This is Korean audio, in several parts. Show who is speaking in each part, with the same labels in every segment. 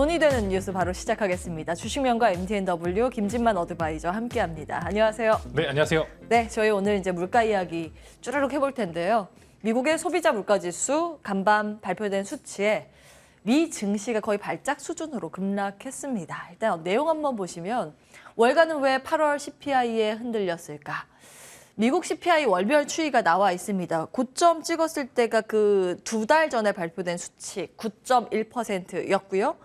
Speaker 1: 돈이 되는 뉴스 바로 시작하겠습니다. 주식명가 MTNW 김진만 어드바이저 함께합니다. 안녕하세요.
Speaker 2: 네, 안녕하세요.
Speaker 1: 네, 저희 오늘 이제 물가 이야기 쭈르륵 해볼 텐데요. 미국의 소비자 물가지수 간밤 발표된 수치에 미 증시가 거의 발작 수준으로 급락했습니다. 일단 내용 한번 보시면 월가는 왜 8월 CPI에 흔들렸을까? 미국 CPI 월별 추이가 나와 있습니다. 9점 찍었을 때가 그 2달 전에 발표된 수치 9.1%였고요.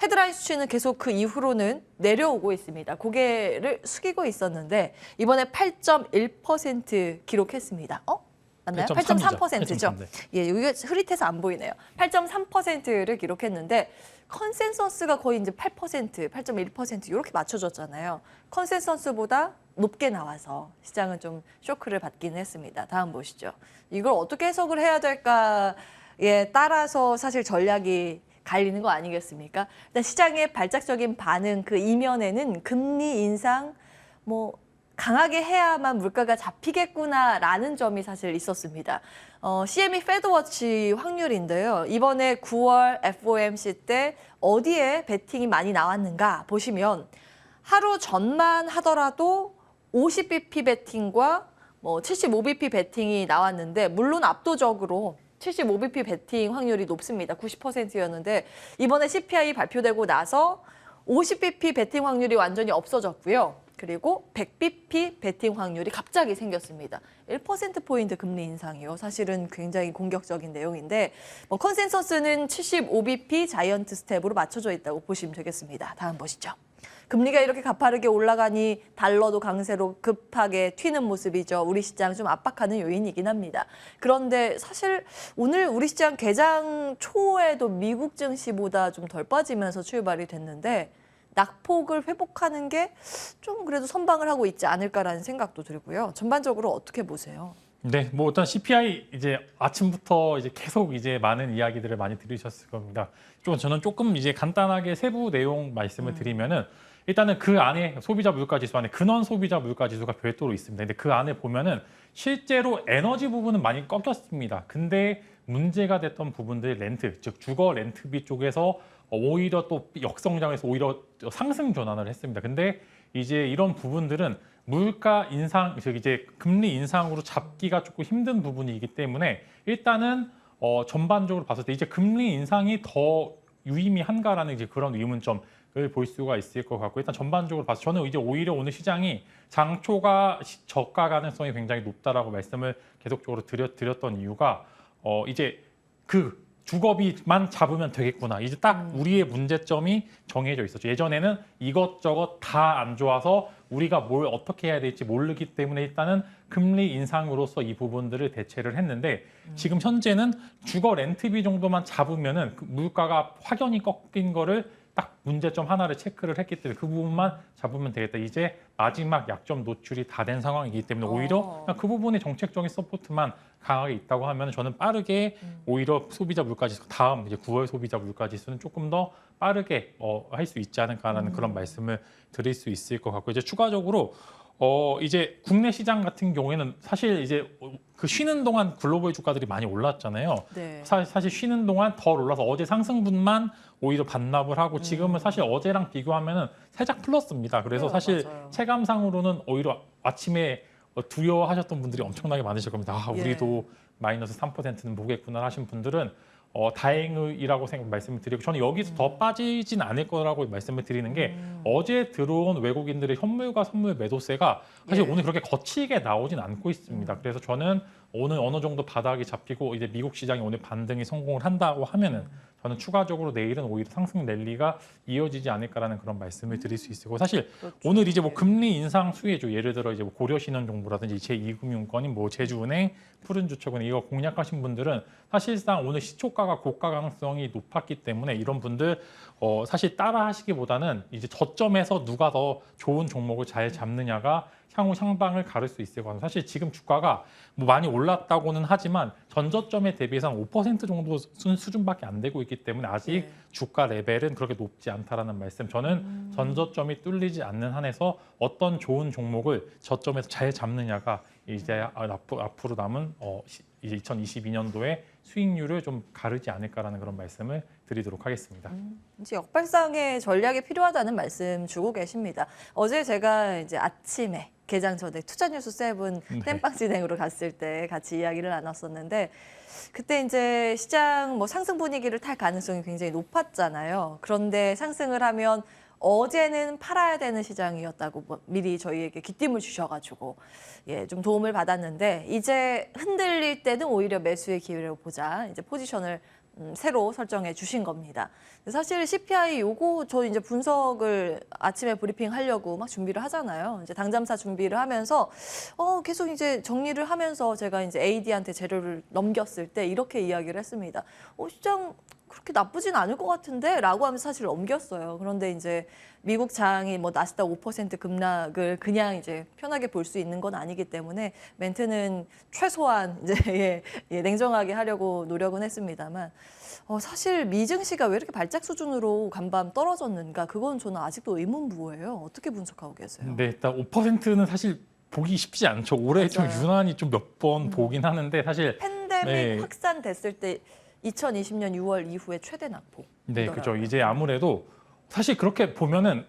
Speaker 1: 헤드라인 수치는 계속 그 이후로는 내려오고 있습니다. 고개를 숙이고 있었는데 이번에 8.1% 기록했습니다. 맞나요? 8.3%죠. 예, 이게 흐릿해서 안 보이네요. 8.3%를 기록했는데 컨센서스가 거의 이제 8%, 8.1% 이렇게 맞춰졌잖아요. 컨센서스보다 높게 나와서 시장은 좀 쇼크를 받긴 했습니다. 다음 보시죠. 이걸 어떻게 해석을 해야 될까에 따라서 사실 전략이 갈리는 거 아니겠습니까? 일단 시장의 발작적인 반응 그 이면에는 금리 인상 강하게 해야만 물가가 잡히겠구나라는 점이 사실 있었습니다. CME 패드워치 확률인데요. 이번에 9월 FOMC 때 어디에 베팅이 많이 나왔는가 보시면 하루 전만 하더라도 50bp 베팅과 75bp 베팅이 나왔는데 물론 압도적으로 75bp 베팅 확률이 높습니다. 90%였는데 이번에 CPI 발표되고 나서 50bp 베팅 확률이 완전히 없어졌고요. 그리고 100bp 베팅 확률이 갑자기 생겼습니다. 1%포인트 금리 인상이요. 사실은 굉장히 공격적인 내용인데 컨센서스는 75bp 자이언트 스텝으로 맞춰져 있다고 보시면 되겠습니다. 다음 보시죠. 금리가 이렇게 가파르게 올라가니 달러도 강세로 급하게 튀는 모습이죠. 우리 시장 좀 압박하는 요인이긴 합니다. 그런데 사실 오늘 우리 시장 개장 초에도 미국 증시보다 좀 덜 빠지면서 출발이 됐는데 낙폭을 회복하는 게 좀 그래도 선방을 하고 있지 않을까라는 생각도 들고요. 전반적으로 어떻게 보세요?
Speaker 2: 네, 일단 CPI 이제 아침부터 이제 계속 이제 많은 이야기들을 많이 들으셨을 겁니다. 저는 조금 이제 간단하게 세부 내용 말씀을 드리면은 일단은 그 안에 소비자 물가지수 안에 근원 소비자 물가지수가 별도로 있습니다. 근데 그 안에 보면은 실제로 에너지 부분은 많이 꺾였습니다. 근데 문제가 됐던 부분들 렌트, 즉 주거 렌트비 쪽에서 오히려 또 역성장해서 오히려 상승 전환을 했습니다. 근데 이제 이런 부분들은 물가 인상, 즉 이제 금리 인상으로 잡기가 조금 힘든 부분이기 때문에 일단은 전반적으로 봤을 때 이제 금리 인상이 더 유의미한가라는 이제 그런 의문점을 볼 수가 있을 것 같고 일단 전반적으로 봐서 저는 이제 오히려 오늘 시장이 장초가 저가 가능성이 굉장히 높다라고 말씀을 계속적으로 드렸던 이유가 이제 그 주거비만 잡으면 되겠구나. 이제 딱 우리의 문제점이 정해져 있었죠. 예전에는 이것저것 다 안 좋아서 우리가 뭘 어떻게 해야 될지 모르기 때문에 일단은 금리 인상으로서 이 부분들을 대체를 했는데 지금 현재는 주거 렌트비 정도만 잡으면은 그 물가가 확연히 꺾인 거를 딱 문제점 하나를 체크를 했기 때문에 그 부분만 잡으면 되겠다. 이제 마지막 약점 노출이 다 된 상황이기 때문에 오히려 그 부분의 정책적인 서포트만 강하게 있다고 하면 저는 빠르게 오히려 소비자 물가지수 다음 이제 9월 소비자 물가지수는 조금 더 빠르게 할 수 있지 않을까라는 그런 말씀을 드릴 수 있을 것 같고 이제 추가적으로 이제 국내 시장 같은 경우에는 사실 이제 그 쉬는 동안 글로벌 주가들이 많이 올랐잖아요.
Speaker 1: 네.
Speaker 2: 사실 쉬는 동안 덜 올라서 어제 상승분만 오히려 반납을 하고 지금은 사실 어제랑 비교하면은 살짝 플러스입니다. 그래서 사실
Speaker 1: 맞아요.
Speaker 2: 체감상으로는 오히려 아침에 두려워하셨던 분들이 엄청나게 많으실 겁니다. 우리도 마이너스 3%는 보겠구나 하신 분들은 다행이라고 말씀을 드리고 저는 여기서 더 빠지진 않을 거라고 말씀을 드리는 게 어제 들어온 외국인들의 현물과 선물 매도세가 사실 오늘 그렇게 거칠게 나오진 않고 있습니다. 그래서 저는 오늘 어느 정도 바닥이 잡히고 이제 미국 시장이 오늘 반등이 성공을 한다고 하면은 저는 추가적으로 내일은 오히려 상승 랠리가 이어지지 않을까라는 그런 말씀을 드릴 수 있고 사실
Speaker 1: 그렇죠.
Speaker 2: 오늘 이제 금리 인상 수혜주 예를 들어 이제 고려신한정보라든지 제2금융권인 제주은행, 푸른주택은행 이거 공략하신 분들은 사실상 오늘 시초가가 고가 가능성이 높았기 때문에 이런 분들 사실 따라 하시기보다는 이제 저점에서 누가 더 좋은 종목을 잘 잡느냐가 향후 상방을 가를 수 있을 것 같아요. 사실 지금 주가가 많이 올랐다고는 하지만 전저점에 대비해서 한 5% 정도 수준밖에 안 되고 있기 때문에 아직 주가 레벨은 그렇게 높지 않다라는 말씀. 저는 전저점이 뚫리지 않는 한에서 어떤 좋은 종목을 저점에서 잘 잡느냐가 이제 앞으로 남은 이제 2022년도에 수익률을 좀 가르지 않을까라는 그런 말씀을 드리도록 하겠습니다.
Speaker 1: 이제 역발상의 전략이 필요하다는 말씀 주고 계십니다. 어제 제가 이제 아침에 개장 전에 투자뉴스 7 땜빵 진행으로 갔을 때 같이 이야기를 나눴었는데 그때 이제 시장 뭐 상승 분위기를 탈 가능성이 굉장히 높았잖아요. 그런데 상승을 하면 어제는 팔아야 되는 시장이었다고 미리 저희에게 귀띔을 주셔가지고 좀 도움을 받았는데 이제 흔들릴 때는 오히려 매수의 기회를 보자 이제 포지션을 새로 설정해 주신 겁니다. 사실 CPI 요거 저 이제 분석을 아침에 브리핑 하려고 막 준비를 하잖아요. 이제 당잠사 준비를 하면서 계속 이제 정리를 하면서 제가 이제 AD한테 재료를 넘겼을 때 이렇게 이야기를 했습니다. 시장 그렇게 나쁘진 않을 것 같은데 라고 하면서 사실 넘겼어요. 그런데 이제 미국 장이 뭐 나스닥 5% 급락을 그냥 이제 편하게 볼 수 있는 건 아니기 때문에 멘트는 최소한 이제 냉정하게 하려고 노력은 했습니다만 사실 미증시가 왜 이렇게 발작 수준으로 간밤 떨어졌는가 그건 저는 아직도 의문부호예요. 어떻게 분석하고 계세요?
Speaker 2: 네, 일단 5%는 사실 보기 쉽지 않죠. 올해 좀
Speaker 1: 맞아요.
Speaker 2: 유난히 좀 몇 번 보긴 하는데 사실
Speaker 1: 팬데믹 확산됐을 때 2020년 6월 이후에 최대 낙폭.
Speaker 2: 네, 그렇죠. 이제 아무래도 사실 그렇게 보면은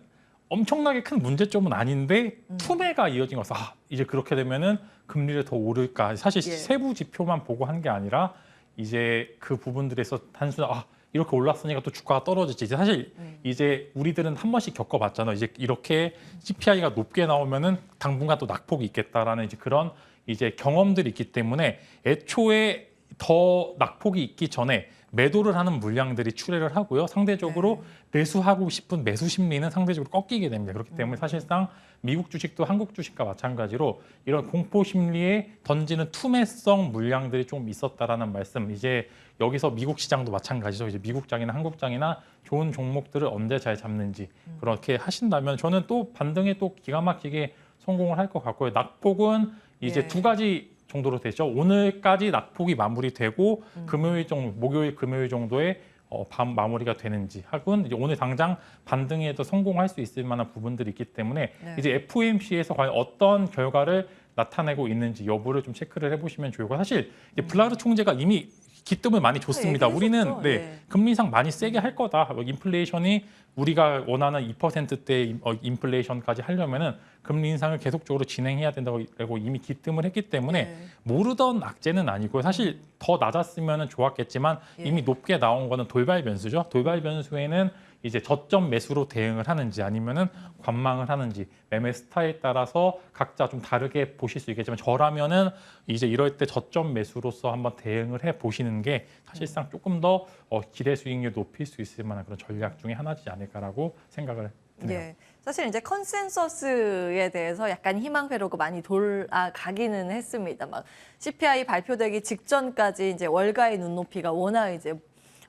Speaker 2: 엄청나게 큰 문제점은 아닌데 투매가 이어진 것은 이제 그렇게 되면은 금리를 더 오를까. 사실 세부 지표만 보고 한 게 아니라 이제 그 부분들에서 단순히 이렇게 올랐으니까 또 주가가 떨어졌지. 이제 사실 이제 우리들은 한 번씩 겪어봤잖아요. 이제 이렇게 CPI가 높게 나오면은 당분간 또 낙폭이 있겠다라는 이제 그런 이제 경험들이 있기 때문에 애초에 더 낙폭이 있기 전에 매도를 하는 물량들이 출회를 하고요. 상대적으로 매수하고 싶은 매수 심리는 상대적으로 꺾이게 됩니다. 그렇기 때문에 사실상 미국 주식도 한국 주식과 마찬가지로 이런 공포 심리에 던지는 투매성 물량들이 좀 있었다라는 말씀. 이제 여기서 미국 시장도 마찬가지죠. 이제 미국장이나 한국장이나 좋은 종목들을 언제 잘 잡는지 그렇게 하신다면 저는 또 반등에 또 기가 막히게 성공을 할 것 같고요. 낙폭은 이제 두 가지 정도로 되죠. 오늘까지 낙폭이 마무리되고 금요일 정도, 목요일, 금요일 정도에 밤 마무리가 되는지 하고는 이제 오늘 당장 반등에도 성공할 수 있을 만한 부분들이 있기 때문에 이제 FOMC에서 과연 어떤 결과를 나타내고 있는지 여부를 좀 체크를 해보시면 좋고 사실 이제 블라드 총재가 이미 기뜸을 많이 줬습니다. 우리는 금리 인상 많이 세게 할 거다. 인플레이션이 우리가 원하는 2%대 인플레이션까지 하려면은 금리 인상을 계속적으로 진행해야 된다고 이미 기뜸을 했기 때문에 모르던 악재는 아니고요. 사실 더 낮았으면 좋았겠지만 이미 높게 나온 거는 돌발 변수죠. 돌발 변수에는 이제 저점 매수로 대응을 하는지 아니면은 관망을 하는지 매매 스타일에 따라서 각자 좀 다르게 보실 수 있겠지만 저라면은 이제 이럴 때 저점 매수로서 한번 대응을 해 보시는 게 사실상 조금 더 기대 수익률 높일 수 있을 만한 그런 전략 중에 하나지 않을까라고 생각을 드네요.
Speaker 1: 사실 이제 컨센서스에 대해서 약간 희망회로가 많이 돌아가기는 했습니다. 막 CPI 발표되기 직전까지 이제 월가의 눈높이가 워낙 이제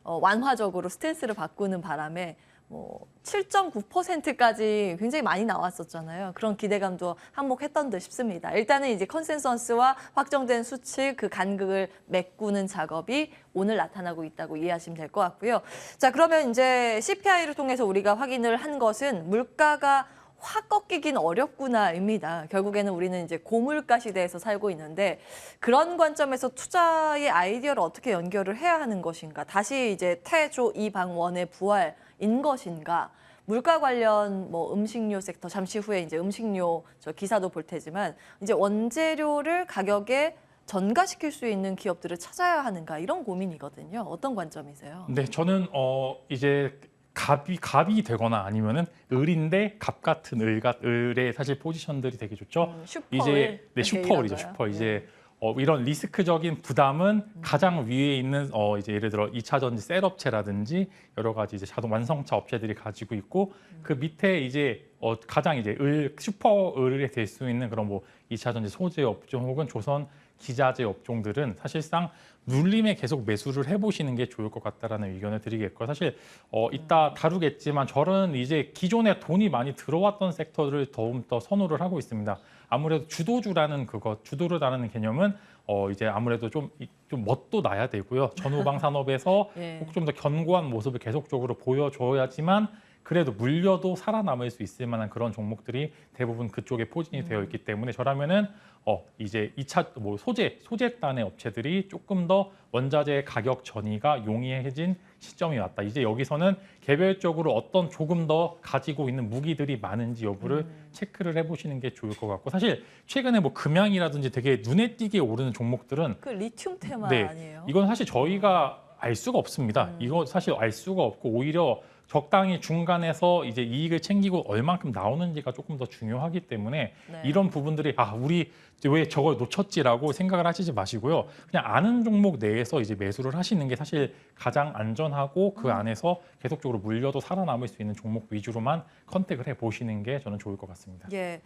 Speaker 1: 완화적으로 스탠스를 바꾸는 바람에 7.9%까지 굉장히 많이 나왔었잖아요. 그런 기대감도 한몫했던 듯 싶습니다. 일단은 이제 컨센서스와 확정된 수치 그 간극을 메꾸는 작업이 오늘 나타나고 있다고 이해하시면 될 것 같고요. 자, 그러면 이제 CPI를 통해서 우리가 확인을 한 것은 물가가 확 꺾이긴 어렵구나입니다. 결국에는 우리는 이제 고물가 시대에서 살고 있는데 그런 관점에서 투자의 아이디어를 어떻게 연결을 해야 하는 것인가? 다시 이제 태조 이방원의 부활인 것인가? 물가 관련 음식료 섹터 잠시 후에 이제 음식료 저 기사도 볼 테지만 이제 원재료를 가격에 전가시킬 수 있는 기업들을 찾아야 하는가 이런 고민이거든요. 어떤 관점이세요?
Speaker 2: 네, 저는 이제 갑이 되거나 아니면은 을인데 갑 같은 을의 사실 포지션들이 되게 좋죠. 이제 슈퍼을이죠. 슈퍼. 이제 이런 리스크적인 부담은 가장 위에 있는 이제 예를 들어 2차 전지 셀업체라든지 여러 가지 이제 자동 완성차 업체들이 가지고 있고 그 밑에 이제 가장 이제 슈퍼을이 될 수 있는 그런 2차 전지 소재 업종 혹은 조선 기자재 업종들은 사실상 눌림에 계속 매수를 해보시는 게 좋을 것 같다라는 의견을 드리겠고요. 사실 이따 다루겠지만 저는 이제 기존에 돈이 많이 들어왔던 섹터를 더 선호를 하고 있습니다. 아무래도 주도주라는 주도주라는 개념은 이제 아무래도 좀 멋도 나야 되고요. 전후방 산업에서 좀 더 견고한 모습을 계속적으로 보여줘야지만 그래도 물려도 살아남을 수 있을 만한 그런 종목들이 대부분 그쪽에 포진이 되어 있기 때문에 저라면은 이제 2차 뭐 소재단의 업체들이 조금 더 원자재 가격 전이가 용이해진 시점이 왔다. 이제 여기서는 개별적으로 어떤 조금 더 가지고 있는 무기들이 많은지 여부를 체크를 해보시는 게 좋을 것 같고, 사실 최근에 뭐 금양이라든지 되게 눈에 띄게 오르는 종목들은
Speaker 1: 그 리튬 테마
Speaker 2: 네,
Speaker 1: 아니에요?
Speaker 2: 이건 사실 저희가 알 수가 없습니다. 이거 사실 알 수가 없고 오히려 적당히 중간에서 이제 이익을 챙기고 얼만큼 나오는지가 조금 더 중요하기 때문에
Speaker 1: 네.
Speaker 2: 이런 부분들이 우리 왜 저걸 놓쳤지라고 생각을 하시지 마시고요. 그냥 아는 종목 내에서 이제 매수를 하시는 게 사실 가장 안전하고 그 안에서 계속적으로 물려도 살아남을 수 있는 종목 위주로만 컨택을 해 보시는 게 저는 좋을 것 같습니다.
Speaker 1: 예.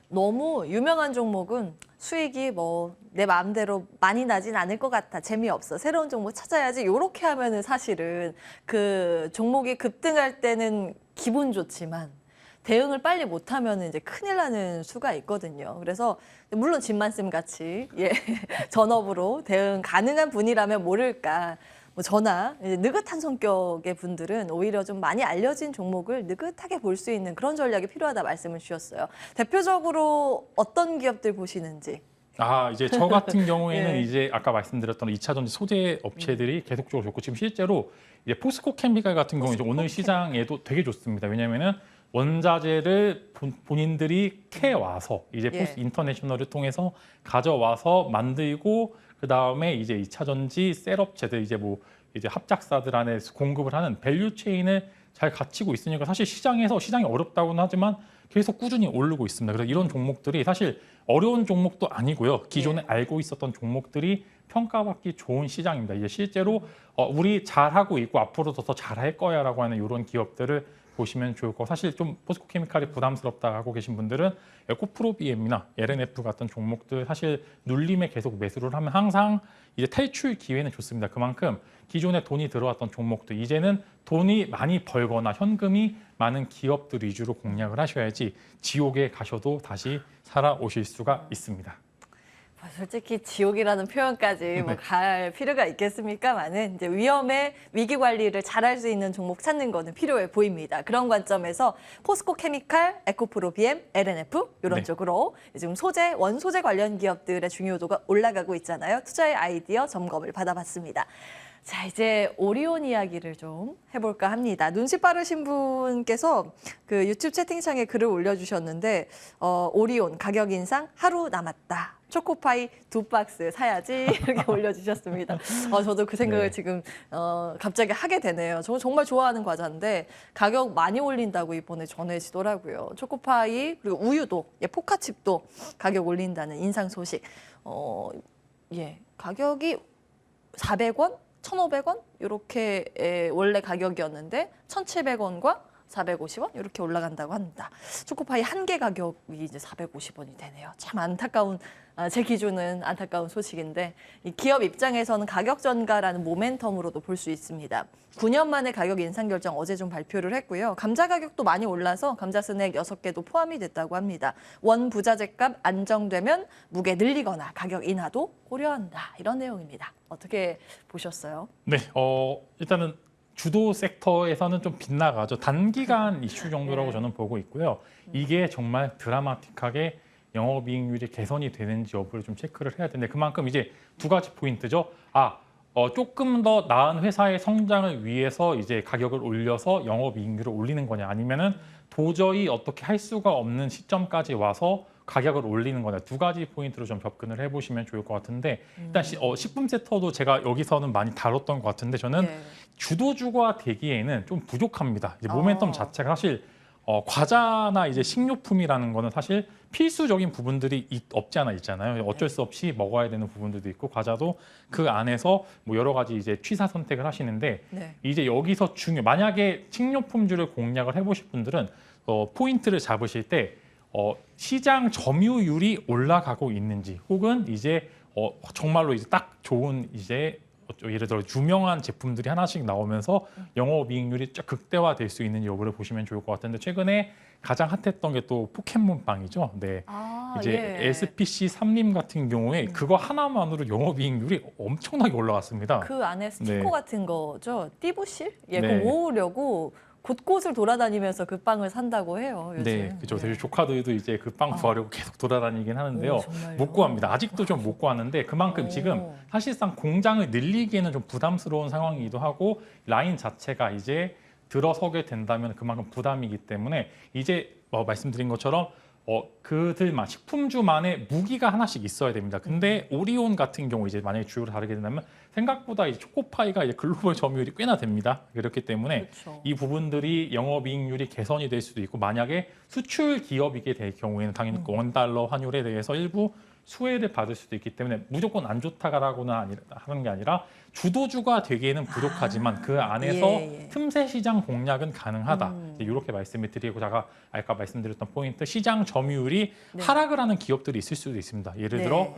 Speaker 1: 너무 유명한 종목은 수익이 뭐 내 마음대로 많이 나진 않을 것 같아. 재미없어. 새로운 종목 찾아야지. 이렇게 하면은 사실은 그 종목이 급등할 때는 기분 좋지만 대응을 빨리 못하면 이제 큰일 나는 수가 있거든요. 그래서 물론 진만씀 같이 전업으로 대응 가능한 분이라면 모를까. 뭐 저나 이제 느긋한 성격의 분들은 오히려 좀 많이 알려진 종목을 느긋하게 볼 수 있는 그런 전략이 필요하다 말씀을 주셨어요. 대표적으로 어떤 기업들 보시는지.
Speaker 2: 이제 저 같은 경우에는
Speaker 1: 예.
Speaker 2: 이제 아까 말씀드렸던 2차 전지 소재 업체들이 계속적으로 좋고, 지금 실제로 이제 포스코 케미칼 같은 경우 이제 오늘 시장에도 되게 좋습니다. 왜냐하면은 원자재를 본인들이 캐와서 이제
Speaker 1: 예.
Speaker 2: 포스 인터내셔널을 통해서 가져와서 만들고, 그 다음에 이제 2차 전지 셀 업체들 이제 이제 합작사들 안에 공급을 하는 밸류 체인을 잘 갖추고 있으니까 사실 시장이 어렵다고는 하지만 계속 꾸준히 오르고 있습니다. 그래서 이런 종목들이 사실 어려운 종목도 아니고요. 기존에 알고 있었던 종목들이 평가받기 좋은 시장입니다. 이제 실제로 우리 잘하고 있고 앞으로도 더 잘할 거야라고 하는 이런 기업들을 보시면 좋을 거고, 사실 좀 포스코 케미칼이 부담스럽다 하고 계신 분들은 에코프로비엠이나 LNF 같은 종목들 사실 눌림에 계속 매수를 하면 항상 이제 탈출 기회는 좋습니다. 그만큼 기존에 돈이 들어왔던 종목들 이제는 돈이 많이 벌거나 현금이 많은 기업들 위주로 공략을 하셔야지 지옥에 가셔도 다시 살아오실 수가 있습니다.
Speaker 1: 솔직히 지옥이라는 표현까지 뭐 갈 필요가 있겠습니까만은 이제 위험에 위기 관리를 잘할 수 있는 종목 찾는 거는 필요해 보입니다. 그런 관점에서 포스코 케미칼, 에코프로비엠, LNF 이런
Speaker 2: 네.
Speaker 1: 쪽으로 지금 원소재 관련 기업들의 중요도가 올라가고 있잖아요. 투자의 아이디어 점검을 받아봤습니다. 자, 이제 오리온 이야기를 좀 해볼까 합니다. 눈치 빠르신 분께서 그 유튜브 채팅창에 글을 올려주셨는데 오리온 가격 인상 하루 남았다. 초코파이 2박스 사야지 이렇게 올려주셨습니다. 저도 그 생각을
Speaker 2: 네.
Speaker 1: 지금 갑자기 하게 되네요. 저 정말 좋아하는 과자인데 가격 많이 올린다고 이번에 전해지더라고요. 초코파이 그리고 우유도 포카칩도 가격 올린다는 인상 소식. 가격이 400원? 1,500원? 이렇게 원래 가격이었는데 1,700원과 450원 이렇게 올라간다고 합니다. 초코파이 한 개 가격이 이제 450원이 되네요. 참 안타까운, 제 기준은 안타까운 소식인데 이 기업 입장에서는 가격 전가라는 모멘텀으로도 볼 수 있습니다. 9년 만에 가격 인상 결정 어제 좀 발표를 했고요. 감자 가격도 많이 올라서 감자 스낵 6개도 포함이 됐다고 합니다. 원 부자재값 안정되면 무게 늘리거나 가격 인하도 고려한다. 이런 내용입니다. 어떻게 보셨어요?
Speaker 2: 네, 일단은 주도 섹터에서는 좀 빗나가죠. 단기간 이슈 정도라고 저는 보고 있고요. 이게 정말 드라마틱하게 영업이익률이 개선이 되는지 여부를 좀 체크를 해야 되는데, 그만큼 이제 두 가지 포인트죠. 조금 더 나은 회사의 성장을 위해서 이제 가격을 올려서 영업이익률을 올리는 거냐, 아니면은 도저히 어떻게 할 수가 없는 시점까지 와서 가격을 올리는 거냐, 두 가지 포인트로 좀 접근을 해보시면 좋을 것 같은데, 일단 식품 섹터도 제가 여기서는 많이 다뤘던 것 같은데 저는 주도주가 되기에는 좀 부족합니다. 이제 모멘텀 자체가 사실 과자나 이제 식료품이라는 거는 사실 필수적인 부분들이 없지 않아 있잖아요. 어쩔 수 없이 먹어야 되는 부분들도 있고, 과자도 그 안에서 뭐 여러 가지 이제 취사 선택을 하시는데, 이제 여기서 만약에 식료품주를 공략을 해보실 분들은 포인트를 잡으실 때 시장 점유율이 올라가고 있는지, 혹은 이제 정말로 이제 딱 좋은 이제 예를 들어 유명한 제품들이 하나씩 나오면서 영업이익률이 쫙 극대화될 수 있는 여부를 보시면 좋을 것 같은데, 최근에 가장 핫했던 게 또 포켓몬빵이죠. 네, 이제 SPC 삼림 같은 경우에 그거 하나만으로 영업이익률이 엄청나게 올라갔습니다.
Speaker 1: 그 안에 스티커
Speaker 2: 네.
Speaker 1: 같은 거죠. 띠부실?
Speaker 2: 네.
Speaker 1: 그거 모으려고 곳곳을 돌아다니면서 그 빵을 산다고 해요. 요즘.
Speaker 2: 네, 그렇죠. 저희 조카들도 이제 그 빵 구하려고 계속 돌아다니긴 하는데요.
Speaker 1: 오, 정말요?
Speaker 2: 못 구합니다. 아직도 좀 못 구하는데 그만큼
Speaker 1: 오.
Speaker 2: 지금 사실상 공장을 늘리기에는 좀 부담스러운 상황이기도 하고 라인 자체가 이제 들어서게 된다면 그만큼 부담이기 때문에 이제 말씀드린 것처럼 그들만 식품주만의 무기가 하나씩 있어야 됩니다. 근데 오리온 같은 경우 이제 만약에 주요를 다르게 된다면 생각보다 이제 초코파이가 이제 글로벌 점유율이 꽤나 됩니다. 그렇기 때문에
Speaker 1: 그렇죠.
Speaker 2: 이 부분들이 영업이익률이 개선이 될 수도 있고 만약에 수출 기업이게 될 경우에는 당연히 $1 환율에 대해서 일부 수혜를 받을 수도 있기 때문에 무조건 안 좋다라고는 하는 게 아니라 주도주가 되기에는 부족하지만 그 안에서
Speaker 1: 예.
Speaker 2: 틈새 시장 공략은 가능하다. 이제 이렇게 말씀을 드리고 제가 아까 말씀드렸던 포인트 시장 점유율이
Speaker 1: 네.
Speaker 2: 하락을 하는 기업들이 있을 수도 있습니다. 예를
Speaker 1: 네.
Speaker 2: 들어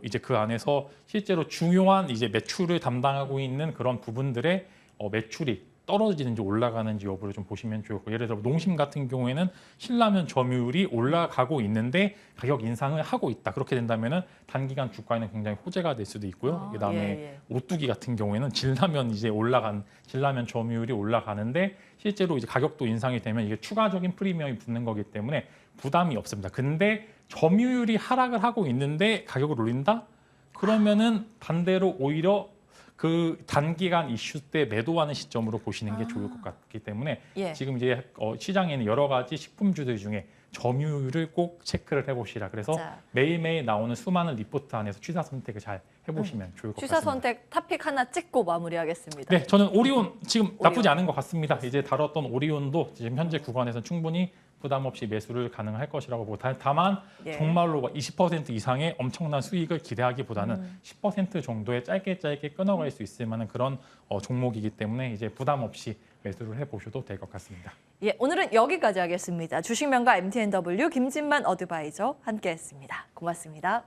Speaker 2: 이제 그 안에서 실제로 중요한 이제 매출을 담당하고 있는 그런 부분들의 매출이 떨어지는지 올라가는지 여부를 좀 보시면 좋고 예를 들어 농심 같은 경우에는 신라면 점유율이 올라가고 있는데 가격 인상을 하고 있다. 그렇게 된다면은 단기간 주가에는 굉장히 호재가 될 수도 있고요. 그다음에
Speaker 1: 예.
Speaker 2: 오뚜기 같은 경우에는 진라면 진라면 점유율이 올라가는데 실제로 이제 가격도 인상이 되면 이게 추가적인 프리미엄이 붙는 거기 때문에 부담이 없습니다. 근데 점유율이 하락을 하고 있는데 가격을 올린다? 그러면은 반대로 오히려 그 단기간 이슈 때 매도하는 시점으로 보시는 게 좋을 것 같기 때문에
Speaker 1: 예.
Speaker 2: 지금 이제 시장에는 여러 가지 식품주들 중에 점유율을 꼭 체크를 해보시라. 그래서
Speaker 1: 자.
Speaker 2: 매일매일 나오는 수많은 리포트 안에서 취사 선택을 잘 해보시면 좋을 것
Speaker 1: 취사
Speaker 2: 같습니다.
Speaker 1: 선택 토픽 하나 찍고 마무리하겠습니다.
Speaker 2: 네, 저는 오리온 지금 나쁘지
Speaker 1: 오리온.
Speaker 2: 않은 것 같습니다. 이제 다뤘던 오리온도 지금 현재 구간에서 충분히 부담 없이 매수를 가능할 것이라고 보고 다만
Speaker 1: 예.
Speaker 2: 정말로 20% 이상의 엄청난 수익을 기대하기보다는 10% 정도의 짧게 끊어갈 수 있을 만한 그런 종목이기 때문에 이제 부담 없이 매수를 해보셔도 될 것 같습니다.
Speaker 1: 예, 오늘은 여기까지 하겠습니다. 주식명가 MTNW 김진만 어드바이저 함께했습니다. 고맙습니다.